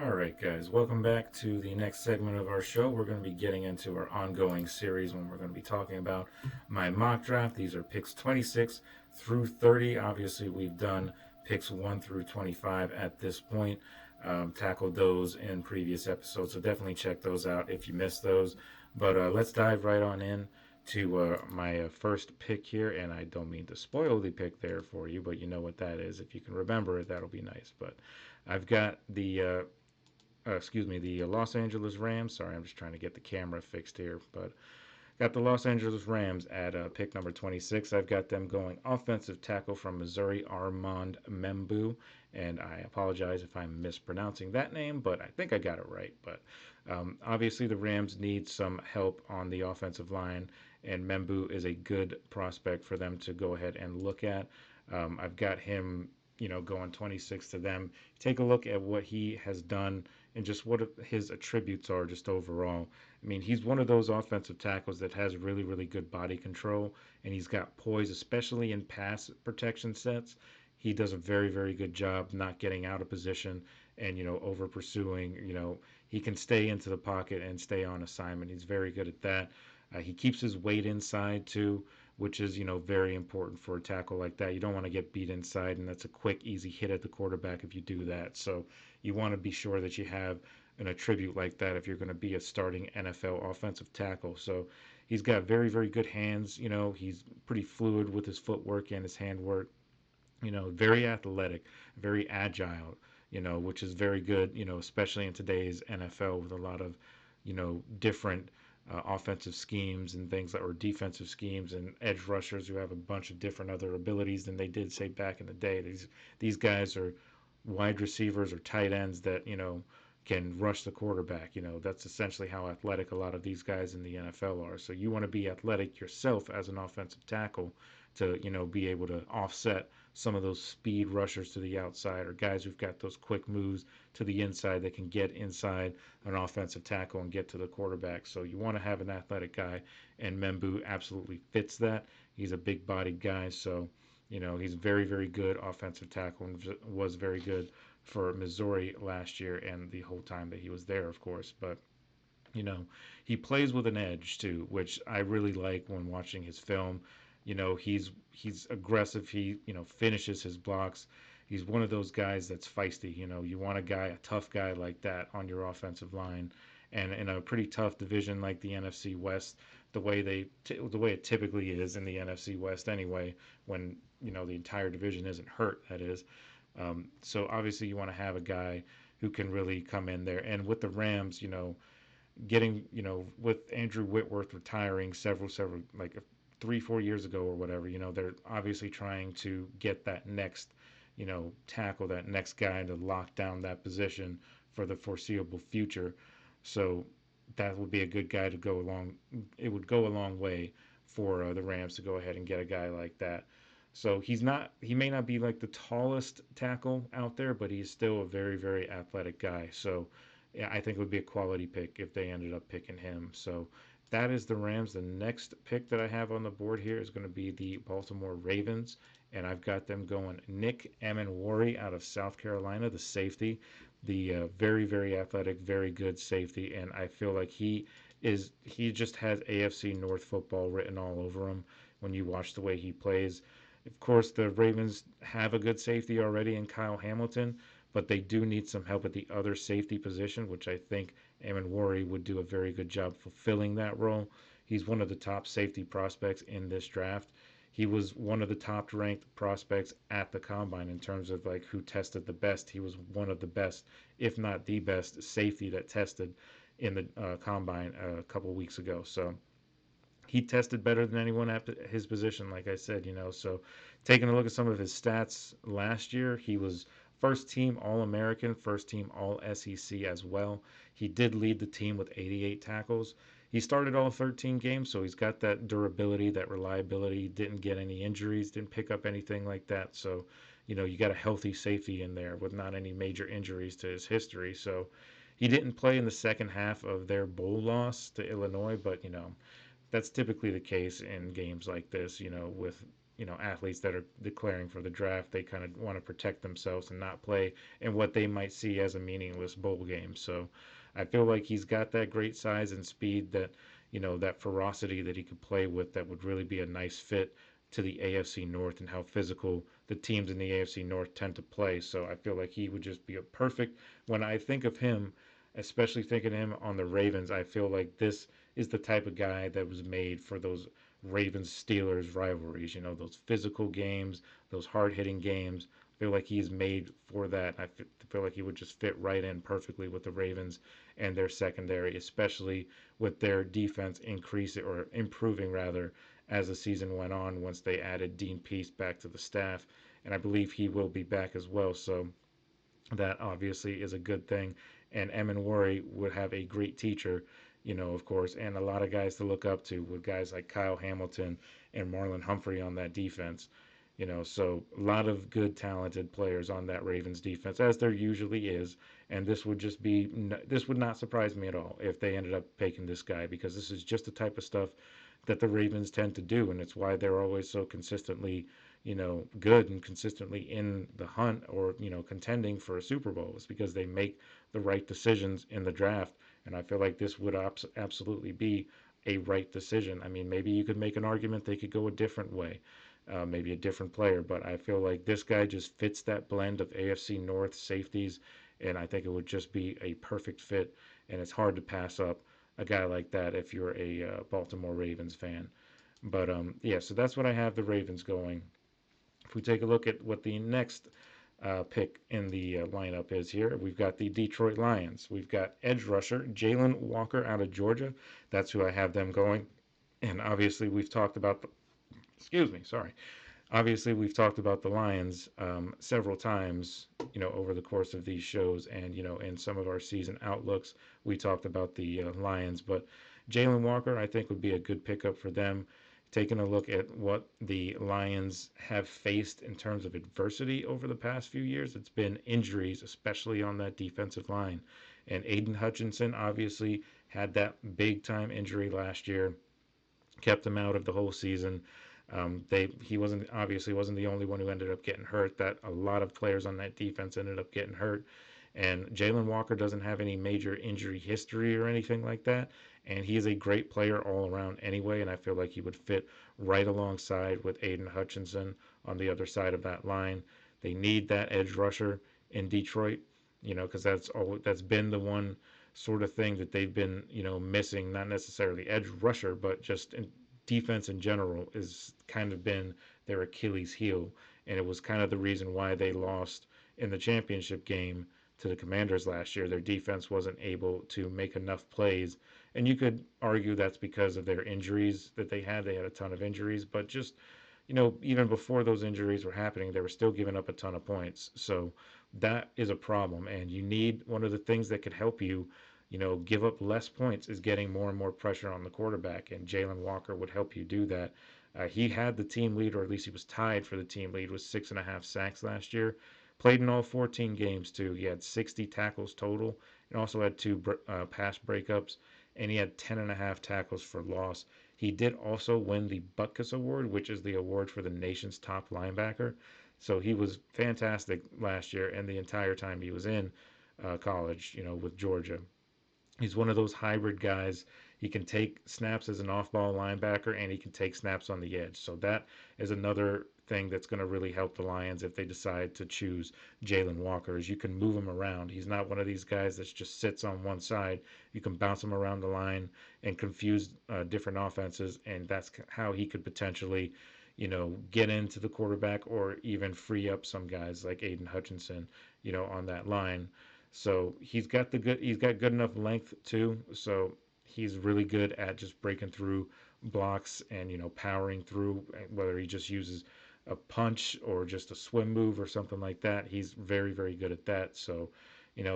All right, guys, welcome back to the next segment of our show. We're going to be getting into our ongoing series when we're going to be talking about my mock draft. These are picks 26 through 30. Obviously, we've done picks 1 through 25 at this point, tackled those in previous episodes, so definitely check those out if you missed those. But let's dive right on in to my first pick here, and I don't mean to spoil the pick there for you, but you know what that is. If you can remember it, that'll be nice. But I've got the Los Angeles Rams. Sorry, I'm just trying to get the camera fixed here, but got the Los Angeles Rams at pick number 26. I've got them going offensive tackle from Missouri, Armand Membu, and I apologize if I'm mispronouncing that name, but I think I got it right. But obviously, the Rams need some help on the offensive line, and Membu is a good prospect for them to go ahead and look at. I've got him, going 26 to them. Take a look at what he has done and just what his attributes are just overall. I mean, he's one of those offensive tackles that has really, really good body control, and he's got poise, especially in pass protection sets. He does a very, very good job not getting out of position and, over pursuing. He can stay into the pocket and stay on assignment. He's very good at that. He keeps his weight inside too, which is, very important for a tackle like that. You don't want to get beat inside, and that's a quick, easy hit at the quarterback if you do that. So you want to be sure that you have an attribute like that if you're going to be a starting NFL offensive tackle. So he's got very, very good hands. He's pretty fluid with his footwork and his handwork. Very athletic, very agile. Which is very good. Especially in today's NFL with a lot of, different offensive schemes and things that or defensive schemes and edge rushers who have a bunch of different other abilities than they did say back in the day. These guys are wide receivers or tight ends that can rush the quarterback. That's essentially how athletic a lot of these guys in the NFL are. So you want to be athletic yourself as an offensive tackle to be able to offset some of those speed rushers to the outside or guys who've got those quick moves to the inside that can get inside an offensive tackle and get to the quarterback. So you want to have an athletic guy, and Membu absolutely fits that. He's a big bodied guy, so he's very, very good offensive tackle and was very good for Missouri last year and the whole time that he was there, of course. But you know, he plays with an edge too, which I really like when watching his film. He's aggressive. He finishes his blocks. He's one of those guys that's feisty. You want a guy, a tough guy like that on your offensive line, and in a pretty tough division like the NFC West, the way it typically is in the NFC West anyway, when the entire division isn't hurt. That is. So obviously you want to have a guy who can really come in there. And with the Rams, getting with Andrew Whitworth retiring several like 3-4 years ago or whatever, they're obviously trying to get that next tackle, that next guy to lock down that position for the foreseeable future. So that would be a good guy to go along. It would go a long way for the Rams to go ahead and get a guy like that. So he may not be like the tallest tackle out there, but he's still a very, very athletic guy. So yeah, I think it would be a quality pick if they ended up picking him. So that is the Rams. The next pick that I have on the board here is going to be the Baltimore Ravens, and I've got them going Nick Amenwari out of South Carolina, the safety, the very, very athletic, very good safety, and I feel like he just has AFC North football written all over him when you watch the way he plays. Of course, the Ravens have a good safety already in Kyle Hamilton, but they do need some help at the other safety position, which I think Amenwari would do a very good job fulfilling that role. He's one of the top safety prospects in this draft. He was one of the top ranked prospects at the combine in terms of like who tested the best. He was one of the best, if not the best, safety that tested in the combine a couple weeks ago. So he tested better than anyone at his position, like I said, So taking a look at some of his stats last year, he was first team All American, first team All SEC as well. He did lead the team with 88 tackles. He started all 13 games, so he's got that durability, that reliability. He didn't get any injuries, didn't pick up anything like that. So, you got a healthy safety in there with not any major injuries to his history. So he didn't play in the second half of their bowl loss to Illinois, but that's typically the case in games like this, with athletes that are declaring for the draft. They kind of want to protect themselves and not play in what they might see as a meaningless bowl game. So I feel like he's got that great size and speed, that that ferocity that he could play with, that would really be a nice fit to the AFC North and how physical the teams in the AFC North tend to play. So I feel like he would just be a perfect, when I think of him, especially thinking of him on the Ravens, I feel like this is the type of guy that was made for those Ravens Steelers rivalries, those physical games, those hard hitting games. I feel like he's made for that. Feel like he would just fit right in perfectly with the Ravens and their secondary, especially with their defense increasing, or improving rather, as the season went on once they added Dean Pease back to the staff. And I believe he will be back as well. So that obviously is a good thing. And Worry would have a great teacher, of course, and a lot of guys to look up to, with guys like Kyle Hamilton and Marlon Humphrey on that defense. So a lot of good, talented players on that Ravens defense, as there usually is. And this would not surprise me at all if they ended up picking this guy, because this is just the type of stuff that the Ravens tend to do, and it's why they're always so consistently, good and consistently in the hunt, or contending for a Super Bowl. It's because they make the right decisions in the draft, and I feel like this would absolutely be a right decision. I mean, maybe you could make an argument they could go a different way, maybe a different player, but I feel like this guy just fits that blend of AFC North safeties, and I think it would just be a perfect fit, and it's hard to pass up a guy like that if you're a Baltimore Ravens fan. But yeah, so that's what I have the Ravens going. If we take a look at what the next pick in the lineup is here, we've got the Detroit Lions. We've got edge rusher Jalen Walker out of Georgia. That's who I have them going. And obviously, we've talked about the, excuse me, sorry. Obviously, we've talked about the Lions several times, over the course of these shows, and in some of our season outlooks, we talked about the Lions. But Jalen Walker, I think, would be a good pickup for them. Taking a look at what the Lions have faced in terms of adversity over the past few years, it's been injuries, especially on that defensive line. And Aiden Hutchinson obviously had that big time injury last year, kept him out of the whole season. He wasn't the only one who ended up getting hurt. That a lot of players on that defense ended up getting hurt, and Jalen Walker doesn't have any major injury history or anything like that, and he is a great player all around anyway. And I feel like he would fit right alongside with Aiden Hutchinson on the other side of that line. They need that edge rusher in Detroit, because that's been the one sort of thing that they've been missing. Not necessarily edge rusher, but just defense in general is kind of been their Achilles heel, and it was kind of the reason why they lost in the championship game to the Commanders last year. Their defense wasn't able to make enough plays, and you could argue that's because of their injuries that they had. They had a ton of injuries, but just even before those injuries were happening, they were still giving up a ton of points. So that is a problem, and you need one of the things that could help you give up less points is getting more and more pressure on the quarterback, and Jalen Walker would help you do that. He had the team lead, or at least he was tied for the team lead, with 6.5 sacks last year. Played in all 14 games, too. He had 60 tackles total, and also had two pass breakups, and he had 10.5 tackles for loss. He did also win the Butkus Award, which is the award for the nation's top linebacker. So he was fantastic last year and the entire time he was in college, with Georgia. He's one of those hybrid guys. He can take snaps as an off-ball linebacker, and he can take snaps on the edge. So that is another thing that's going to really help the Lions if they decide to choose Jalen Walker, is you can move him around. He's not one of these guys that just sits on one side. You can bounce him around the line and confuse different offenses, and that's how he could potentially, get into the quarterback, or even free up some guys like Aiden Hutchinson, on that line. So he's got good enough length too. So he's really good at just breaking through blocks and powering through. Whether he just uses a punch or just a swim move or something like that, he's very very good at that. So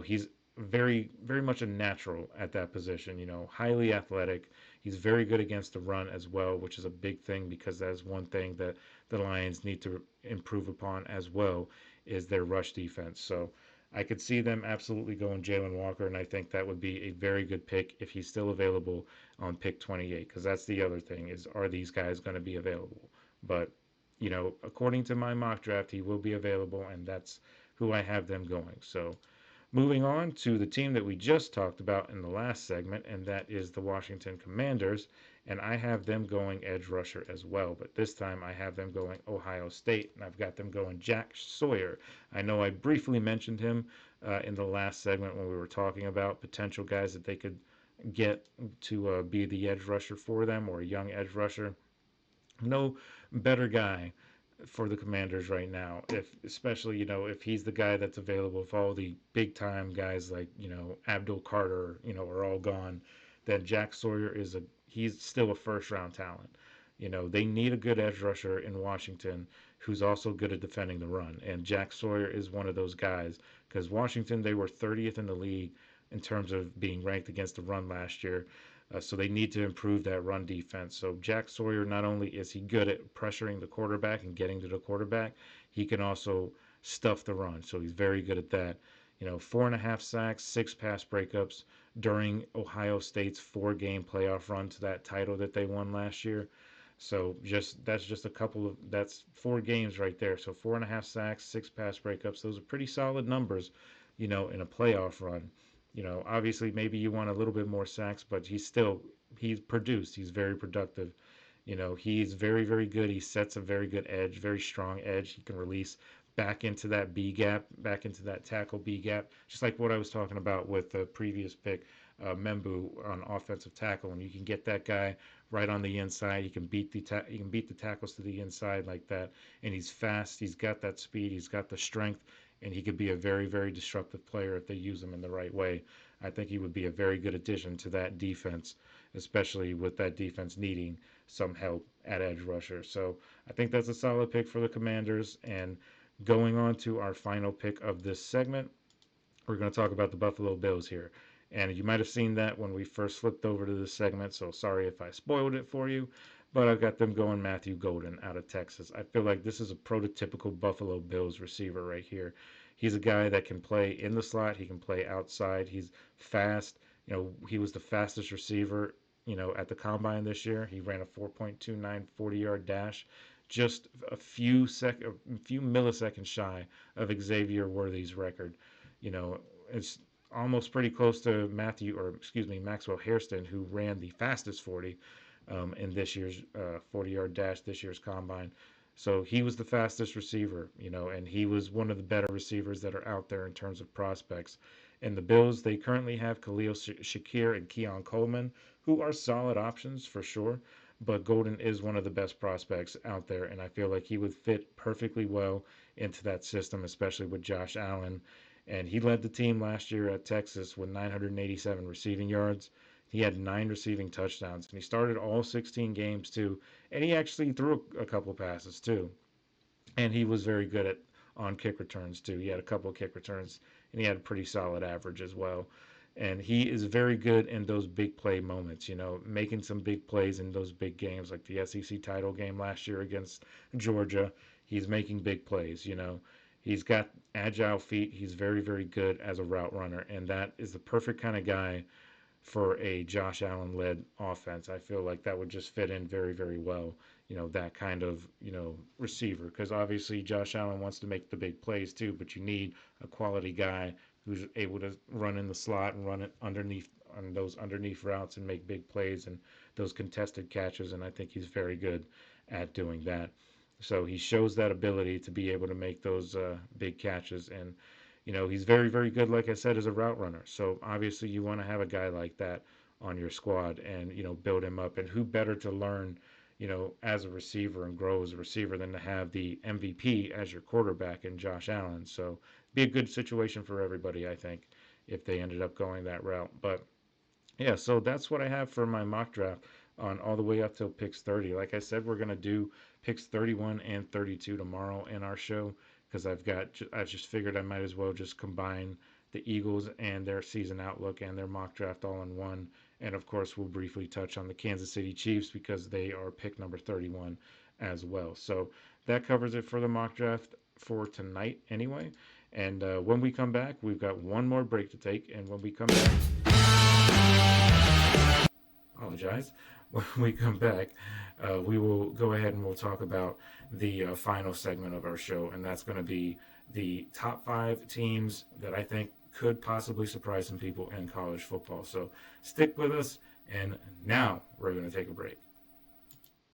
he's very very much a natural at that position. Highly athletic. He's very good against the run as well, which is a big thing, because that is one thing that the Lions need to improve upon as well, is their rush defense. So I could see them absolutely going Jalen Walker, and I think that would be a very good pick if he's still available on pick 28, because that's the other thing, is are these guys going to be available? But according to my mock draft, he will be available, and that's who I have them going. So moving on to the team that we just talked about in the last segment, and that is the Washington Commanders. And I have them going edge rusher as well, but this time I have them going Ohio State, and I've got them going Jack Sawyer. I know I briefly mentioned him in the last segment when we were talking about potential guys that they could get to be the edge rusher for them, or a young edge rusher. No better guy for the Commanders right now. If especially if he's the guy that's available, if all the big time guys like Abdul Carter are all gone, then Jack Sawyer he's still a first round talent. They need a good edge rusher in Washington who's also good at defending the run, and Jack Sawyer is one of those guys because Washington, they were 30th in the league in terms of being ranked against the run last year. So they need to improve that run defense. So Jack Sawyer, not only is he good at pressuring the quarterback and getting to the quarterback, he can also stuff the run. So he's very good at that. 4.5 sacks, 6 pass breakups during Ohio State's 4-game playoff run to that title that they won last year. So that's 4 games right there. So 4.5 sacks, 6 pass breakups. Those are pretty solid numbers, in a playoff run. Obviously maybe you want a little bit more sacks, but he's produced. He's very productive. He's very, very good. He sets a very good edge, very strong edge. He can release back into that B gap, back into that tackle B gap, just like what I was talking about with the previous pick, Membu on offensive tackle. And you can get that guy right on the inside. He can beat the tackles to the inside like that. And he's fast. He's got that speed. He's got the strength, and he could be a very, very disruptive player if they use him in the right way. I think he would be a very good addition to that defense, especially with that defense needing some help at edge rusher. So I think that's a solid pick for the Commanders. And going on to our final pick of this segment, we're going to talk about the Buffalo Bills here. And you might have seen that when we first flipped over to this segment, so sorry if I spoiled it for you. But I've got them going Matthew Golden out of Texas. I feel like this is a prototypical Buffalo Bills receiver right here. He's a guy that can play in the slot. He can play outside. He's fast. He was the fastest receiver, at the combine this year. He ran a 4.29 40-yard dash, just a few milliseconds shy of Xavier Worthy's record. It's almost pretty close to Maxwell Hairston, who ran the fastest 40 in this year's 40-yard dash, this year's combine. So he was the fastest receiver, and he was one of the better receivers that are out there in terms of prospects. And the Bills, they currently have Khalil Shakir and Keon Coleman, who are solid options for sure. But Golden is one of the best prospects out there, and I feel like he would fit perfectly well into that system, especially with Josh Allen. And he led the team last year at Texas with 987 receiving yards. He had 9 receiving touchdowns, and he started all 16 games too. And he actually threw a couple passes too. And he was very good on kick returns too. He had a couple of kick returns, and he had a pretty solid average as well. And he is very good in those big play moments, making some big plays in those big games, like the SEC title game last year against Georgia. He's making big plays. He's got agile feet. He's very, very good as a route runner, and that is the perfect kind of guy for a Josh Allen-led offense. I feel like that would just fit in very, very well, that kind of, receiver. Because obviously Josh Allen wants to make the big plays too, but you need a quality guy who's able to run in the slot and run it underneath on those underneath routes and make big plays and those contested catches. And I think he's very good at doing that. So he shows that ability to be able to make those big catches. And he's very, very good, like I said, as a route runner. So obviously you want to have a guy like that on your squad and, build him up. And who better to learn, as a receiver and grow as a receiver than to have the MVP as your quarterback in Josh Allen. So be a good situation for everybody, I think, if they ended up going that route. But yeah, so that's what I have for my mock draft on all the way up till picks 30. Like I said, we're going to do picks 31 and 32 tomorrow in our show, because I've just figured I might as well just combine the Eagles and their season outlook and their mock draft all in one. And of course, we'll briefly touch on the Kansas City Chiefs because they are pick number 31 as well. So that covers it for the mock draft for tonight anyway. And when we come back, we've got one more break to take. And when we come back, Apologize. When we come back, we will go ahead and we'll talk about the final segment of our show, and that's going to be the top 5 teams that I think could possibly surprise some people in college football. So stick with us, and now we're going to take a break.